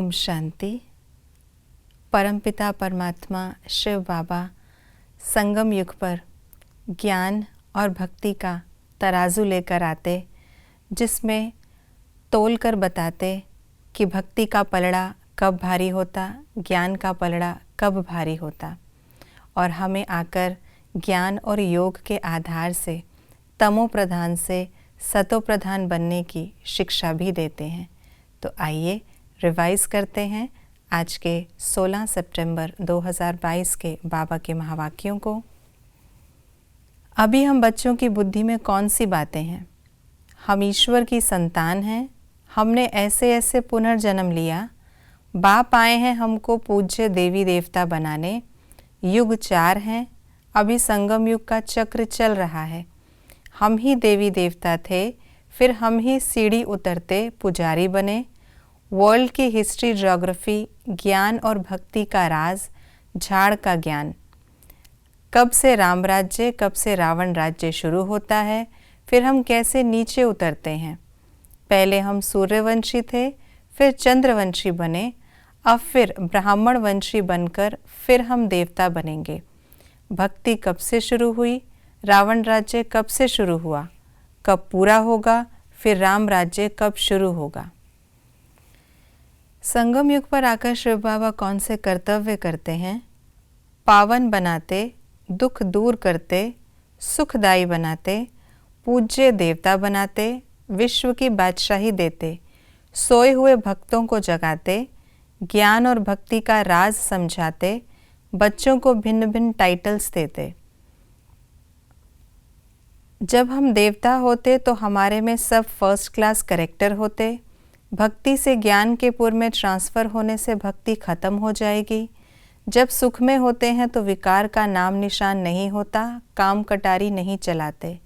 ओम शांति। परमपिता परमात्मा शिव बाबा संगम युग पर ज्ञान और भक्ति का तराजू लेकर आते, जिसमें तोल कर बताते कि भक्ति का पलड़ा कब भारी होता, ज्ञान का पलड़ा कब भारी होता, और हमें आकर ज्ञान और योग के आधार से तमो प्रधान से सतो प्रधान बनने की शिक्षा भी देते हैं। तो आइए रिवाइज करते हैं आज के 16 सितंबर 2022 के बाबा के महावाक्यों को। अभी हम बच्चों की बुद्धि में कौन सी बातें हैं? हम ईश्वर की संतान हैं, हमने ऐसे ऐसे पुनर्जन्म लिया, बाप आए हैं हमको पूज्य देवी देवता बनाने, युग 4 हैं, अभी संगम युग का चक्र चल रहा है। हम ही देवी देवता थे, फिर हम ही सीढ़ी उतरते पुजारी बने। वर्ल्ड की हिस्ट्री, ज्योग्राफी, ज्ञान और भक्ति का राज, झाड़ का ज्ञान। कब से राम राज्य, कब से रावण राज्य शुरू होता है, फिर हम कैसे नीचे उतरते हैं। पहले हम सूर्यवंशी थे, फिर चंद्रवंशी बने, अब फिर ब्राह्मण वंशी बनकर फिर हम देवता बनेंगे। भक्ति कब से शुरू हुई, रावण राज्य कब से शुरू हुआ, कब पूरा होगा, फिर राम राज्य कब शुरू होगा। संगम युग पर आकर शिव बाबा कौन से कर्तव्य करते हैं? पावन बनाते, दुख दूर करते, सुखदायी बनाते, पूज्य देवता बनाते, विश्व की बादशाही देते, सोए हुए भक्तों को जगाते, ज्ञान और भक्ति का राज समझाते, बच्चों को भिन्न भिन्न टाइटल्स देते। जब हम देवता होते तो हमारे में सब फर्स्ट क्लास कैरेक्टर होते। भक्ति से ज्ञान के पुर में ट्रांसफ़र होने से भक्ति खत्म हो जाएगी। जब सुख में होते हैं तो विकार का नाम निशान नहीं होता, काम कटारी नहीं चलाते।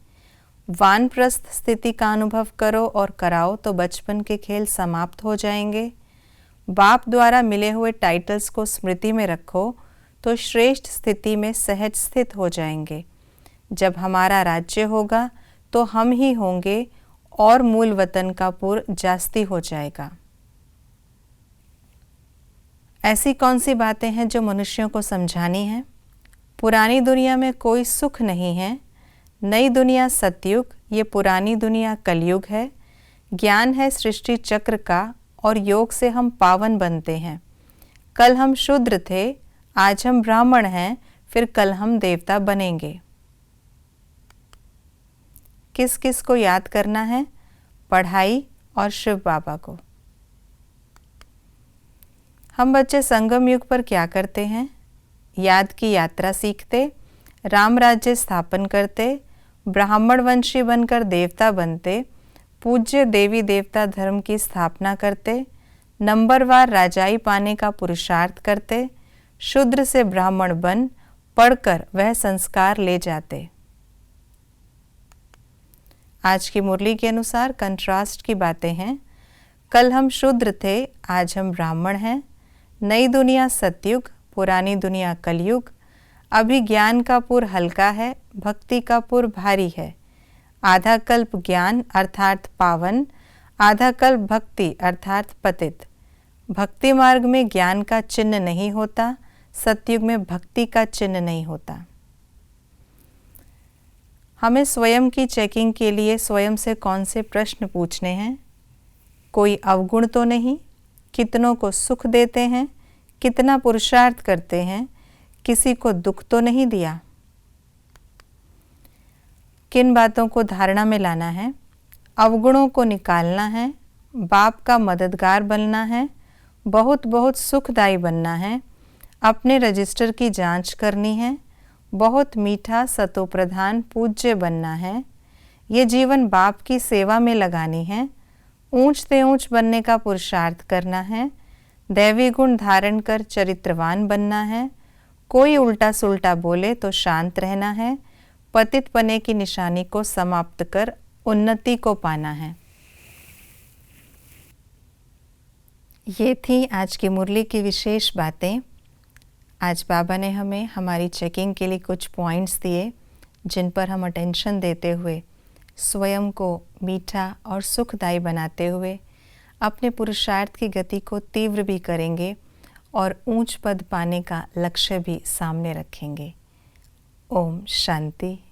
वानप्रस्थ स्थिति का अनुभव करो और कराओ तो बचपन के खेल समाप्त हो जाएंगे। बाप द्वारा मिले हुए टाइटल्स को स्मृति में रखो तो श्रेष्ठ स्थिति में सहज स्थित हो जाएंगे। जब हमारा राज्य होगा तो हम ही होंगे और मूल वतन का पुर जास्ती हो जाएगा। ऐसी कौन सी बातें हैं जो मनुष्यों को समझानी हैं? पुरानी दुनिया में कोई सुख नहीं है, नई दुनिया सतयुग, ये पुरानी दुनिया कलयुग है। ज्ञान है सृष्टि चक्र का और योग से हम पावन बनते हैं। कल हम शूद्र थे, आज हम ब्राह्मण हैं, फिर कल हम देवता बनेंगे। किस किस को याद करना है? पढ़ाई और शिव बाबा को। हम बच्चे संगम युग पर क्या करते हैं? याद की यात्रा सीखते, राम राज्य स्थापन करते, ब्राह्मण वंशी बनकर देवता बनते, पूज्य देवी देवता धर्म की स्थापना करते, नंबरवार राजाई पाने का पुरुषार्थ करते, शूद्र से ब्राह्मण बन पढ़कर वह संस्कार ले जाते। आज की मुरली के अनुसार कंट्रास्ट की बातें हैं। कल हम शूद्र थे, आज हम ब्राह्मण हैं। नई दुनिया सतयुग, पुरानी दुनिया कलयुग। अभी ज्ञान का पुर हल्का है, भक्ति का पुर भारी है। आधा कल्प ज्ञान अर्थात पावन, आधा कल्प भक्ति अर्थात पतित। भक्ति मार्ग में ज्ञान का चिन्ह नहीं होता, सतयुग में भक्ति का चिन्ह नहीं होता। हमें स्वयं की चेकिंग के लिए स्वयं से कौन से प्रश्न पूछने हैं? कोई अवगुण तो नहीं? कितनों को सुख देते हैं? कितना पुरुषार्थ करते हैं? किसी को दुख तो नहीं दिया? किन बातों को धारणा में लाना है? अवगुणों को निकालना है, बाप का मददगार बनना है, बहुत बहुत सुखदायी बनना है, अपने रजिस्टर की जांच करनी है, बहुत मीठा सतो प्रधान पूज्य बनना है, ये जीवन बाप की सेवा में लगानी है, ऊंच से ऊंच बनने का पुरुषार्थ करना है, दैवी गुण धारण कर चरित्रवान बनना है, कोई उल्टा सुल्टा बोले तो शांत रहना है, पतित पने की निशानी को समाप्त कर उन्नति को पाना है। ये थी आज की मुरली की विशेष बातें। आज बाबा ने हमें हमारी चेकिंग के लिए कुछ पॉइंट्स दिए, जिन पर हम अटेंशन देते हुए स्वयं को मीठा और सुखदायी बनाते हुए अपने पुरुषार्थ की गति को तीव्र भी करेंगे और ऊंच पद पाने का लक्ष्य भी सामने रखेंगे। ओम शांति।